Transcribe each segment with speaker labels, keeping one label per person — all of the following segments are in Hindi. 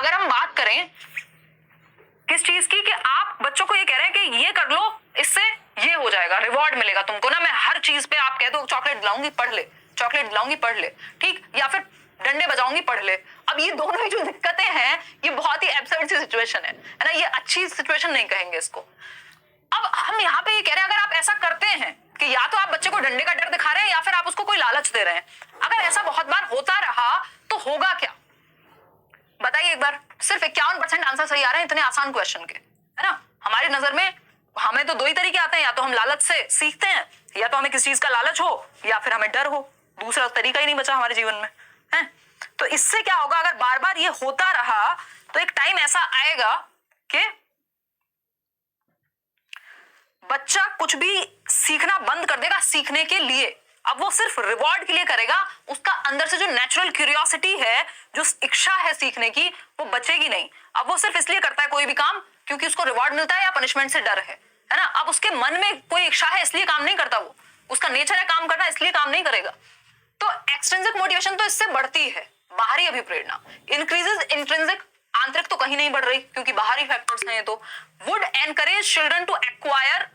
Speaker 1: अगर हम बात करें किस चीज की कि आप बच्चों को ये कह रहे हैं कि ये कर लो, इससे ये हो जाएगा, रिवॉर्ड मिलेगा तुमको ना, मैं हर चीज पे आप कह दो चॉकलेट दिलाऊंगी पढ़ ले, चॉकलेट दिलाऊंगी पढ़ ले, ठीक, या फिर डंडे बजाऊंगी पढ़ ले। अब ये दोनों ही जो दिक्कतें हैं ये बहुत ही एब्सर्ड सी सिचुएशन है ना, ये अच्छी सिचुएशन नहीं कहेंगे इसको। अब हम यहाँ पे ये कह रहे हैं अगर आप ऐसा करते हैं कि या तो आप बच्चे को डंडे का डर दिखा रहे हैं या फिर आप उसको कोई लालच दे रहे हैं, अगर ऐसा बहुत बार होता रहा तो होगा क्या? बताइए एक बार। सिर्फ 51% आंसर सही आ रहे हैं इतने आसान क्वेश्चन के, है ना। हमारी नजर में हमें तो दो ही तरीके आते हैं, या तो हम लालच से सीखते हैं, या तो हमें किसी चीज का लालच हो या फिर हमें डर हो, दूसरा तरीका ही नहीं बचा हमारे जीवन में, है। तो इससे क्या होगा, अगर बार बार ये होता रहा तो एक टाइम ऐसा आएगा कि बच्चा कुछ भी सीखना बंद कर देगा सीखने के लिए। अब वो सिर्फ रिवॉर्ड के लिए करेगा, उसका अंदर से जो नेचुरल क्यूरियोसिटी है, जो इच्छा है सीखने की, वो बचेगी नहीं। अब वो सिर्फ इसलिए करता है कोई भी काम क्योंकि उसको रिवॉर्ड मिलता है या पनिशमेंट से डर है ना। अब उसके मन में कोई इच्छा है इसलिए काम नहीं करता, वो उसका नेचर है काम करना, इसलिए काम नहीं करेगा। तो एक्सट्रिंसिक मोटिवेशन तो इससे बढ़ती है, बाहरी अभिप्रेरणा इंक्रीजेस इंट्रिंसिक, आंतरिक तो कहीं नहीं बढ़ रही क्योंकि बाहरी फैक्टर्स हैं। तो would encourage children to acquire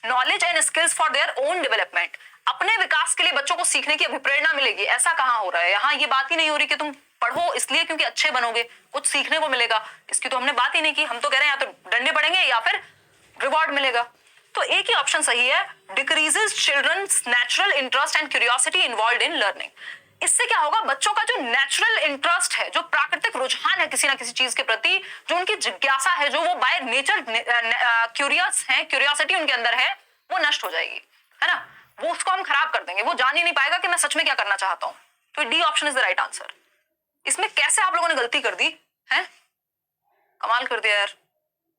Speaker 1: knowledge and skills for their own development, अपने विकास के लिए बच्चों को सीखने की अभिप्रेरणा मिलेगी। ऐसा कहां हो रहा है, यहाँ ये बात ही नहीं हो रही कि तुम पढ़ो इसलिए क्योंकि अच्छे बनोगे, कुछ सीखने को मिलेगा, इसकी तो हमने बात ही नहीं की। हम तो कह रहे हैं या तो डंडे पड़ेंगे या फिर रिवॉर्ड मिलेगा। तो एक ही ऑप्शन सही है, decreases children's natural interest and curiosity involved in learning. इससे क्या होगा, बच्चों का जो नेचुरल इंटरेस्ट है, जो प्राकृतिक रुझान है किसी ना किसी चीज के प्रति, जो उनकी जिज्ञासा है, जो वो बाय नेचर क्यूरियस है, क्यूरियोसिटी उनके अंदर है, वो नष्ट हो जाएगी, है ना। वो उसको हम खराब कर देंगे, वो जान ही नहीं पाएगा कि मैं सच में क्या करना चाहता हूं। तो D option is the right answer. इसमें कैसे आप लोगों ने गलती कर दी है, कमाल कर दिया यार।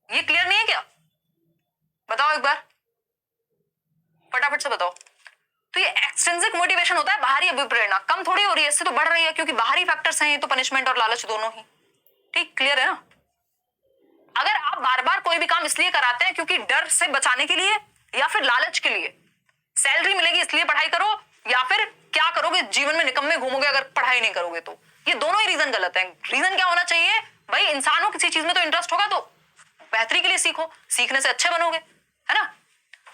Speaker 1: ये क्लियर नहीं है क्या? बताओ एक बार, फटाफट से बताओ। तो ये एक्सट्रिंसिक मोटिवेशन होता है, बाहरी अभिप्रेरणा कम थोड़ी हो रही है, इससे तो बढ़ रही है क्योंकि बाहरी फैक्टर्स हैं ये तो, पनिशमेंट और लालच दोनों ही। ठीक, क्लियर है ना। अगर आप बार बार कोई भी काम इसलिए कराते हैं क्योंकि डर से बचाने के लिए या फिर लालच के लिए, सैलरी मिलेगी इसलिए पढ़ाई करो, या फिर क्या करोगे जीवन में निकम्मे घूमोगे अगर पढ़ाई नहीं करोगे, तो ये दोनों ही रीजन गलत है। रीजन क्या होना चाहिए भाई, इंसान हो, किसी चीज में तो इंटरेस्ट होगा तो बेहतरी के लिए सीखो, सीखने से अच्छे बनोगे, है ना।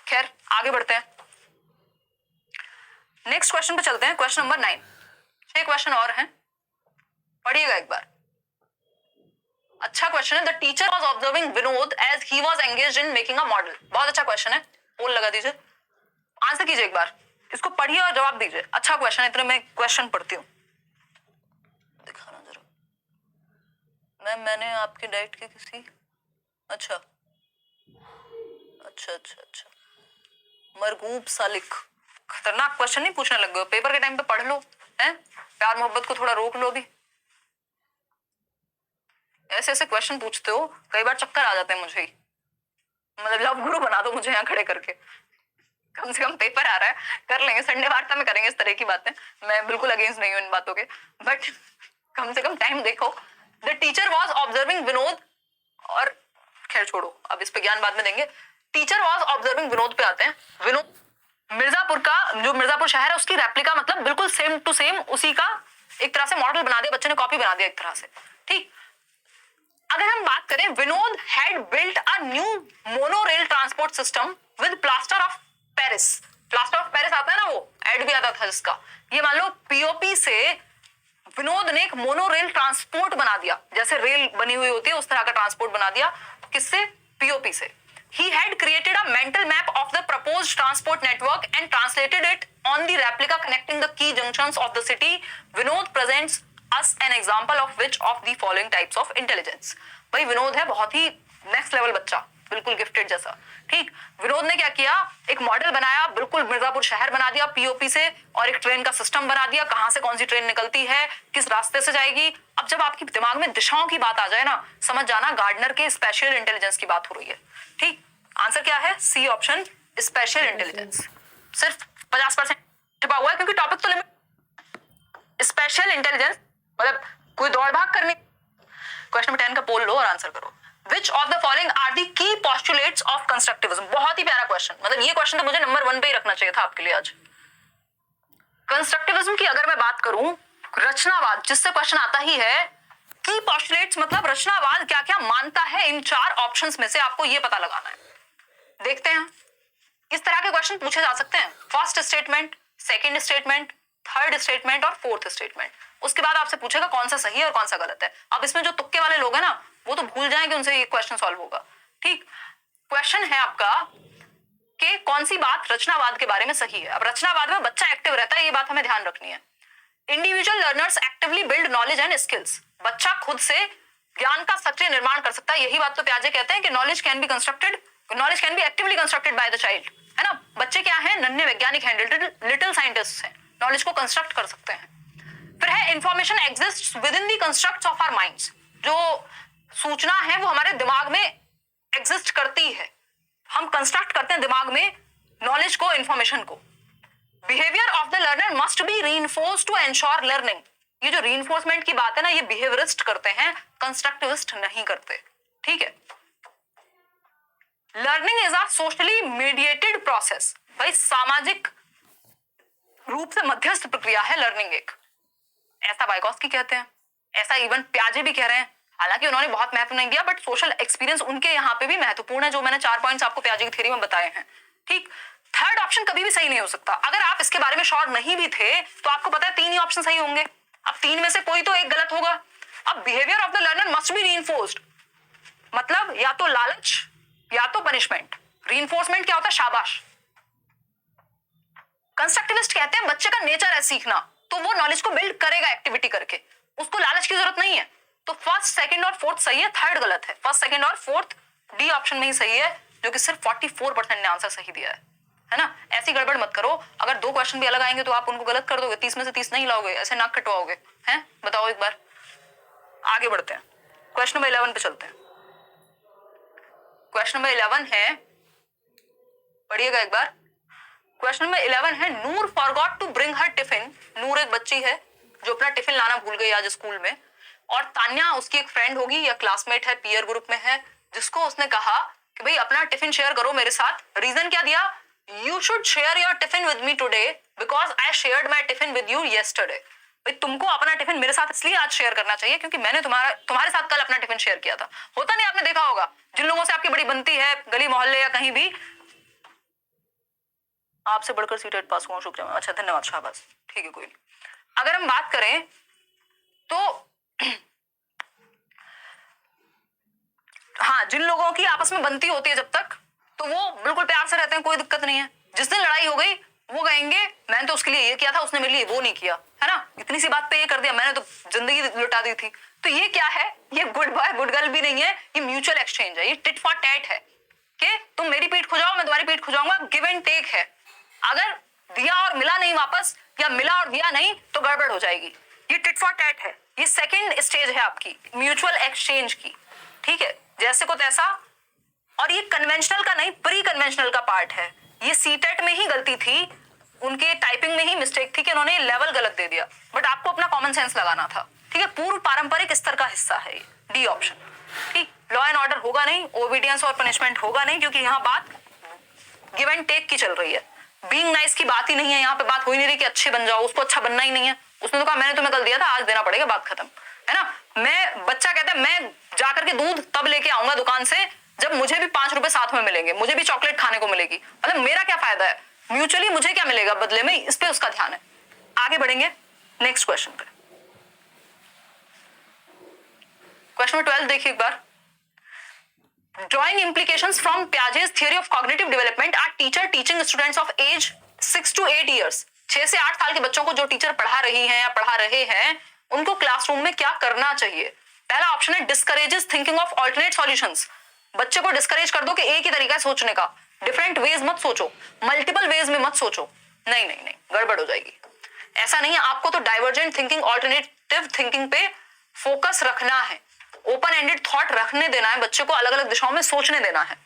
Speaker 1: खैर आगे बढ़ते हैं, नेक्स्ट क्वेश्चन पे चलते हैं। क्वेश्चन नंबर 9, 6 क्वेश्चन और हैं, पढ़िएगा एक बार। अच्छा क्वेश्चन है, the teacher was observing Vinod as he was engaged in making a model. बहुत अच्छा क्वेश्चन है, पोल लगा दीजिए, आंसर कीजिए एक बार, इसको पढ़िए और जवाब दीजिए। अच्छा क्वेश्चन है, इतने मैं क्वेश्चन पढ़ती हूँ, दिखाना जरा। मैंने आपकी डाइट की किसी, अच्छा अच्छा अच्छा अच्छा, मरगूब सालिक, खतरनाक क्वेश्चन नहीं पूछने लग गए, पेपर के टाइम पे पढ़ लो, हैं, प्यार मोहब्बत को थोड़ा रोक लो भी। ऐसे ऐसे क्वेश्चन पूछते हो, कई बार चक्कर आ जाते हैं मुझे ही, मतलब लव गुरु बना दो मुझे यहाँ खड़े करके। कम से कम पेपर आ रहा है, कर लेंगे, संडे वार्ता में करेंगे इस तरह की बातें, मैं बिल्कुल अगेंस्ट नहीं हूँ इन बातों के, बट कम से कम टाइम देखो। The teacher was observing Vinod, और खैर छोड़ो अब इस पे ज्ञान बाद में देंगे। टीचर वॉज ऑब्जर्विंग विनोद पे आते हैं। विनोद मिर्जापुर का, जो मिर्जापुर शहर है उसकी रेप्लिका, मतलब बिल्कुल सेम टू सेम उसी का एक तरह से मॉडल बना दिया, बच्चे ने कॉपी बना दिया एक तरह से। ठीक, अगर हम बात करें, Vinod had built a new monorail transport system with plaster of Paris. Plaster of Paris आता है ना, वो एड भी आता था जिसका, ये मान लो पीओपी से विनोद ने एक मोनोरेल ट्रांसपोर्ट बना दिया, जैसे रेल बनी हुई होती है उस तरह का ट्रांसपोर्ट बना दिया, किससे, पीओपी से। He had created a mental map of the proposed transport network and translated it on the replica connecting the key junctions of the city. Vinod presents us an example of which of the following types of intelligence. भाई विनोद है बहुत ही नेक्स्ट लेवल बच्चा, बिल्कुल गिफ्टेड जैसा। ठीक, विनोद ने क्या किया, एक मॉडल बनाया, बिल्कुल मिर्जापुर शहर बना दिया पीओपी से, और एक ट्रेन का सिस्टम बना दिया, कहां से कौन सी ट्रेन निकलती है, किस रास्ते से जाएगी। अब जब आपके दिमाग में दिशाओं की बात आ जाए ना, समझ जाना गार्डनर के स्पेशल इंटेलिजेंस की बात हो रही है। ठीक, आंसर क्या है, सी ऑप्शन, स्पेशल इंटेलिजेंस। सिर्फ 50% छिपा हुआ है क्योंकि टॉपिक तो लिमिट। स्पेशल इंटेलिजेंस मतलब कोई दौड़ भाग करनी। क्वेश्चन नंबर 10 का पोल लो और आंसर करो। Which of the following are the key postulates of constructivism? बहुत ही प्यारा क्वेश्चन, मतलब ये क्वेश्चन तो मुझे नंबर 1 पे ही रखना चाहिए था आपके लिए आज। कंस्ट्रक्टिविज्म की अगर मैं बात करूं, रचनावाद जिससे क्वेश्चन आता ही है, की पोस्टुलेट्स मतलब रचनावाद क्या क्या मानता है, इन 4 ऑप्शंस में से आपको ये पता लगाना है। देखते हैं, इस तरह के क्वेश्चन पूछे जा सकते हैं। First statement, second statement, third statement और फोर्थ स्टेटमेंट। उसके बाद आपसे पूछेगा कौन सा सही है और कौन सा गलत है। अब इसमें जो तुक्के वाले लोग हैं ना, वो तो भूल जाएंगे, उनसे ये क्वेश्चन सॉल्व होगा। ठीक, क्वेश्चन है आपका कि कौन सी बात रचनावाद के बारे में सही है। अब रचनावाद में बच्चा एक्टिव रहता है, ये बात हमें ध्यान रखनी है। Individual learners actively build knowledge and skills. बच्चा खुद से ज्ञान का सक्रिय निर्माण कर सकता है। यही बात तो प्याजे कहते हैं कि knowledge can be constructed, knowledge can be actively constructed by the child, है ना। बच्चे क्या है, नन्हे वैज्ञानिक हैं, लिटिल साइंटिस्ट हैं, नॉलेज को कंस्ट्रक्ट कर सकते हैं। फिर है information exists within the constructs of our minds. जो सूचना है वो हमारे दिमाग में एग्जिस्ट करती है, हम कंस्ट्रक्ट करते हैं दिमाग में नॉलेज को, इंफॉर्मेशन को। Behaviour of the learner must be reinforced to ensure learning. ये जो रीइंफोर्समेंट की बात है ना, ये बिहेवियरिस्ट करते हैं, कंस्ट्रक्टिविस्ट नहीं करते। ठीक है, learning is a socially mediated process. भाई सामाजिक रूप से मध्यस्थ प्रक्रिया है लर्निंग एक, ऐसा वाइगोत्स्की कहते हैं, ऐसा इवन प्याजे भी कह रहे हैं। हालांकि उन्होंने बहुत महत्व नहीं दिया, बट सोशल एक्सपीरियंस उनके यहाँ पे भी महत्वपूर्ण है, जो मैंने 4 पॉइंट्स आपको प्याजे की थ्योरी में बताए हैं। ठीक, थर्ड ऑप्शन कभी भी सही नहीं हो सकता। अगर आप इसके बारे में श्योर नहीं भी थे तो आपको पता है 3 ही ऑप्शन सही होंगे। अब 3 में से कोई तो एक गलत होगा। अब behaviour of the learner must be reinforced, मतलब या तो लालच या तो पनिशमेंट। रीइंफोर्समेंट क्या होता है, शाबाश। कंस्ट्रक्टिविस्ट कहते हैं बच्चे का नेचर है सीखना, तो वो नॉलेज को बिल्ड करेगा एक्टिविटी करके, उसको लालच की जरूरत नहीं है। तो फर्स्ट, सेकंड और फोर्थ सही है, थर्ड गलत है। फर्स्ट, सेकंड और फोर्थ डी ऑप्शन में ही सही है, जो कि सिर्फ 44% ने आंसर सही दिया है ना। ऐसी गड़बड़ मत करो, अगर 2 क्वेश्चन भी अलग आएंगे तो आप उनको गलत कर दोगे, 30 में से 30 नहीं लाओगे, ऐसे नाक कटवाओगे हैं। बताओ एक बार, आगे बढ़ते हैं, क्वेश्चन नंबर 11 पे चलते हैं। क्वेश्चन नंबर 11 है, पढ़िएगा एक बार। क्वेश्चन नंबर 11 है, Noor forgot to bring her tiffin. Noor एक बच्ची है जो अपना टिफिन लाना भूल गई आज स्कूल में, और तान्या उसकी एक फ्रेंड होगी या क्लासमेट है, पीयर ग्रुप में है, जिसको उसने कहा कि भाई अपना टिफिन शेयर करो मेरे साथ। रीजन क्या दिया, you should share your tiffin with me today because I shared my tiffin with you yesterday. भाई तुमको अपना टिफिन मेरे साथ इसलिए आज शेयर करना चाहिए क्योंकि मैंने तुम्हारे साथ कल अपना टिफिन शेयर किया था। होता नहीं, आपने देखा होगा, जिन लोगों से आपकी बड़ी बनती है गली मोहल्ले या कहीं भी, आपसे बढ़कर सीटेट पास हुआ, शुक्रिया। अच्छा, धन्यवाद, शाबाश, ठीक है, कोई नहीं। अगर हम बात करें तो हाँ, जिन लोगों की आपस में बनती होती है जब तक, तो वो बिल्कुल प्यार से रहते हैं, कोई दिक्कत नहीं है। जिस दिन लड़ाई हो गई वो कहेंगे मैंने तो उसके लिए ये किया था, उसने मेरे लिए वो नहीं किया, है ना, इतनी सी बात पे ये कर दिया, मैंने तो जिंदगी लुटा दी थी। तो ये क्या है, ये गुड बॉय गुड गर्ल भी नहीं है, ये म्यूचुअल एक्सचेंज है, ये टिट फॉर टैट है कि तुम मेरी पीठ खुजाओ मैं तुम्हारी पीठ खुजाऊंगा, गिव एंड टेक है। अगर दिया और मिला नहीं वापस, या मिला और दिया नहीं, तो गड़बड़ हो जाएगी। ये टिट फॉर टैट है, ये सेकंड स्टेज है आपकी म्यूचुअल एक्सचेंज की। ठीक है, जैसे को तैसा, और ये कन्वेंशनल का नहीं, प्री कन्वेंशनल का पार्ट है। ये सीटेट में ही गलती थी, उनके टाइपिंग में ही मिस्टेक थी कि उन्होंने लेवल गलत दे दिया, बट आपको अपना कॉमन सेंस लगाना था। ठीक है, पूर्व पारंपरिक स्तर का हिस्सा है डी ऑप्शन। ठीक, लॉ एंड ऑर्डर होगा नहीं, ओबीडियंस और पनिशमेंट होगा नहीं, क्योंकि यहाँ बात गिव एंड टेक की चल रही है। बीइंग नाइस की बात ही नहीं है यहाँ पे, बात हो ही नहीं रही कि अच्छे बन जाओ, उसको अच्छा बनना ही नहीं है। उसने तो कहा मैंने तुम्हें कल दिया था, आज देना पड़ेगा, बात खत्म, है ना। मैं, बच्चा कहता है मैं जाकर के दूध तब लेके आऊंगा दुकान से जब मुझे भी 5 रुपए साथ में मिलेंगे, मुझे भी चॉकलेट खाने को मिलेगी, मतलब मेरा क्या फायदा है, म्यूचुअली मुझे क्या मिलेगा बदले में, इस पे उसका ध्यान है। आगे बढ़ेंगे नेक्स्ट क्वेश्चन पे। क्वेश्चन नंबर 12 देखिए एक बार। Drawing implications from Piaget's theory of cognitive development, are teacher teaching students of age 6 to 8 years, 6 से 8 साल के बच्चों को जो टीचर पढ़ा रही हैं या पढ़ा रहे हैं, उनको क्लासरूम में क्या करना चाहिए। पहला ऑप्शन है discourages thinking of alternate solutions. बच्चे को डिस्करेज कर दो कि एक ही तरीका है सोचने का, डिफरेंट वेज मत सोचो, मल्टीपल वेज में मत सोचो। नहीं नहीं नहीं, गड़बड़ हो जाएगी। ऐसा नहीं है, आपको तो डाइवर्जेंट थिंकिंग, ऑल्टरनेटिव थिंकिंग पे फोकस रखना है, ओपन एंडेड थॉट रखने देना है, बच्चे को अलग अलग दिशाओं में सोचने देना है।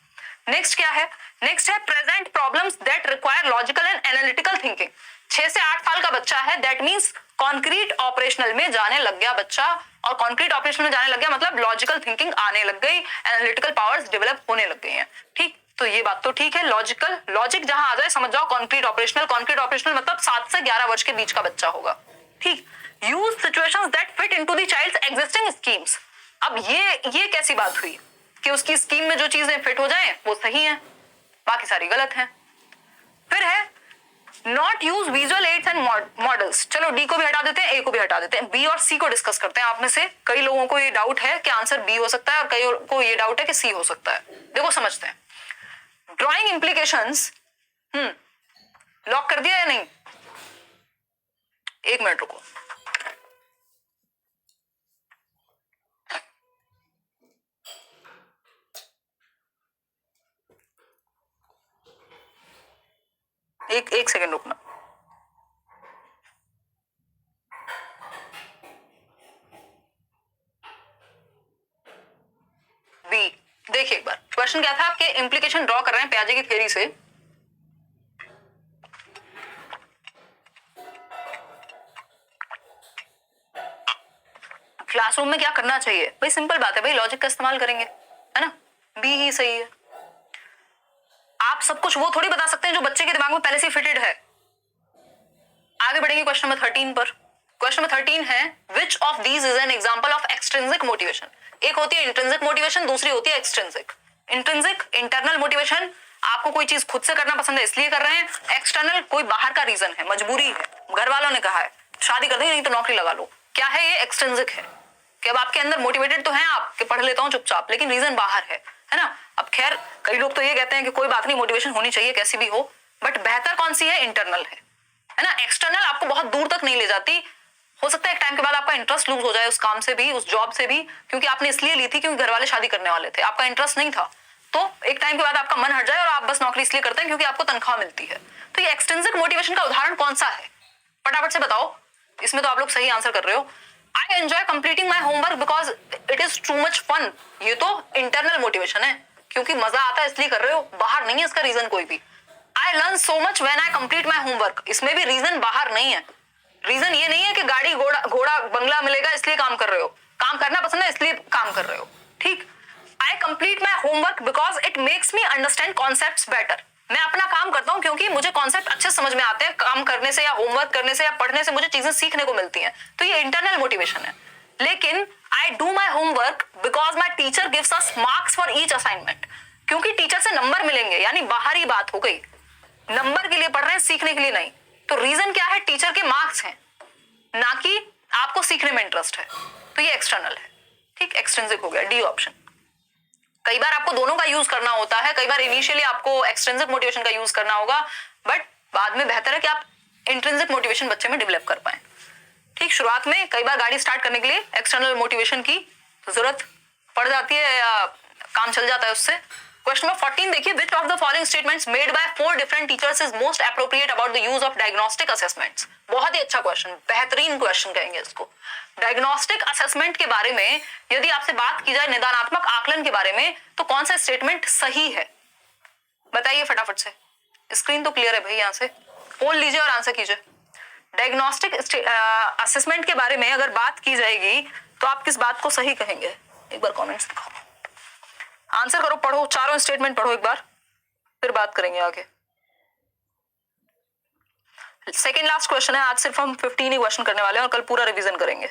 Speaker 1: नेक्स्ट क्या है, नेक्स्ट है present problems that require logical and analytical thinking. 6 से 8 साल का बच्चा है, दैट मींस कॉन्क्रीट ऑपरेशनल में जाने लग गया बच्चा, और कॉन्क्रीट ऑपरेशन में जाने लग गया मतलब लॉजिकल थिंकिंग आने लग गई, एनालिटिकल पावर्स डेवलप होने लग गई हैं। ठीक, तो ये बात तो ठीक है, लॉजिकल, लॉजिक जहां आ जाए समझ जाओ कॉन्क्रीट ऑपरेशनल। कॉन्क्रीट ऑपरेशनल मतलब 7 से 11 वर्ष के बीच का बच्चा होगा। ठीक, use situations that fit into the child's existing schemes. अब ये कैसी बात हुई कि उसकी स्कीम में जो चीजें फिट हो जाएं वो सही हैं, बाकी सारी गलत हैं। फिर है not use visual aids and models. चलो डी को भी हटा देते हैं, ए को भी हटा देते हैं, बी और सी को डिस्कस करते हैं। आप में से कई लोगों को ये डाउट है कि आंसर बी हो सकता है और कई को ये डाउट है कि सी हो सकता है। देखो समझते हैं। ड्राइंग इंप्लीकेशंस लॉक कर दिया या नहीं? एक मिनट रुको। एक सेकंड रुकना। बी देखिए एक बार क्वेश्चन क्या था आपके, इंप्लीकेशन ड्रॉ कर रहे हैं प्याजे की थ्योरी से। क्लासरूम में क्या करना चाहिए? भाई सिंपल बात है भाई, लॉजिक का इस्तेमाल करेंगे, है ना? बी ही सही है। आप सब कुछ वो थोड़ी बता सकते हैं जो बच्चे के दिमाग में पहले से फिटेड है। आगे बढ़ेंगे क्वेश्चन नंबर 13 पर। क्वेश्चन नंबर 13 है which of these is an example of extrinsic motivation. एक होती है इंट्रिंसिक मोटिवेशन, दूसरी होती है एक्सट्रिंसिक। इंट्रिंसिक इंटरनल मोटिवेशन, आपको कोई चीज खुद से करना पसंद है इसलिए कर रहे हैं। एक्सटर्नल कोई बाहर का रीजन है, मजबूरी है, घर वालों ने कहा है शादी कर देंगे नहीं तो नौकरी लगा लो। क्या है ये? एक्सट्रिंसिक है कि अब आपके अंदर मोटिवेटेड तो है आप कि पढ़ लेता हूँ चुपचाप, लेकिन रीजन बाहर है ना? अब खैर कई लोग तो ये कहते हैं कि कोई बात नहीं, मोटिवेशन होनी चाहिए कैसी भी हो, बट बेहतर कौन सी है? इंटरनल है ना? एक्सटर्नल आपको बहुत दूर तक नहीं ले जाती। हो सकता है एक टाइम के बाद आपका इंटरेस्ट लूज हो जाए उस काम से भी, उस जॉब से भी, क्योंकि आपने इसलिए ली थी क्योंकि घर वाले शादी करने वाले थे, आपका इंटरेस्ट नहीं था। तो एक टाइम के बाद आपका मन हट जाए और आप बस नौकरी इसलिए करते हैं क्योंकि आपको तनख्वाह मिलती है। तो ये एक्सट्रिंसिक मोटिवेशन का उदाहरण कौन सा है? फटाफट से बताओ। इसमें तो आप लोग सही आंसर कर रहे हो। I enjoy completing my homework because it is too much fun. ये तो इंटरनल मोटिवेशन है, क्योंकि मजा आता है इसलिए कर रहे हो, बाहर नहीं है इसका रीजन कोई भी। I learn so much when I complete my homework, इसमें भी रीजन बाहर नहीं है। रीजन ये नहीं है कि गाड़ी घोड़ा बंगला मिलेगा इसलिए काम कर रहे हो, काम करना पसंद है इसलिए काम कर रहे हो। ठीक। आई complete my homework because it makes me understand concepts better. मैं अपना काम करता हूं क्योंकि मुझे कॉन्सेप्ट अच्छे समझ में आते हैं, काम करने से या होमवर्क करने से या पढ़ने से मुझे चीजें सीखने को मिलती हैं। तो ये इंटरनल मोटिवेशन है। लेकिन I do my homework because my teacher gives us marks for each assignment, क्योंकि टीचर से नंबर मिलेंगे, यानी बाहरी बात हो गई, नंबर के लिए पढ़ रहे हैं सीखने के लिए नहीं। तो रीजन क्या है? टीचर के मार्क्स हैं, ना कि आपको सीखने में इंटरेस्ट है। तो ये एक्सटर्नल है। ठीक, एक्सट्रिंसिक हो गया, डी ऑप्शन। कई बार आपको दोनों का यूज करना होता है, कई बार इनिशियली आपको एक्सट्रिंसिक मोटिवेशन का यूज करना होगा, बट बाद में बेहतर है कि आप इंट्रिंसिक मोटिवेशन बच्चे में डेवलप कर पाए। ठीक, शुरुआत में कई बार गाड़ी स्टार्ट करने के लिए एक्सटर्नल मोटिवेशन की जरूरत पड़ जाती है या काम चल जाता है उससे। क्वेश्चन नंबर 14 देखिए, which of the following statements made by 4 different teachers is most appropriate about the use of diagnostic assessments। बहुत ही अच्छा क्वेश्चन, बेहतरीन क्वेश्चन कहेंगे इसको। डायग्नोस्टिक असेसमेंट के बारे में यदि आपसे बात की जाए, निदानात्मक आकलन के बारे में, तो कौन सा स्टेटमेंट सही है? बताइए फटाफट से। स्क्रीन तो क्लियर है भाई, यहां से पोल लीजिए और आंसर कीजिए। डायग्नोस्टिक असेसमेंट के बारे में अगर बात की जाएगी तो आप किस बात को सही कहेंगे? एक बार कमेंट्स दिखाओ, आंसर करो, पढ़ो, चारों स्टेटमेंट पढ़ो एक बार, फिर बात करेंगे आगे। सेकेंड लास्ट क्वेश्चन है, आज सिर्फ हम 15 ही क्वेश्चन करने वाले हैं और कल पूरा रिवीजन करेंगे।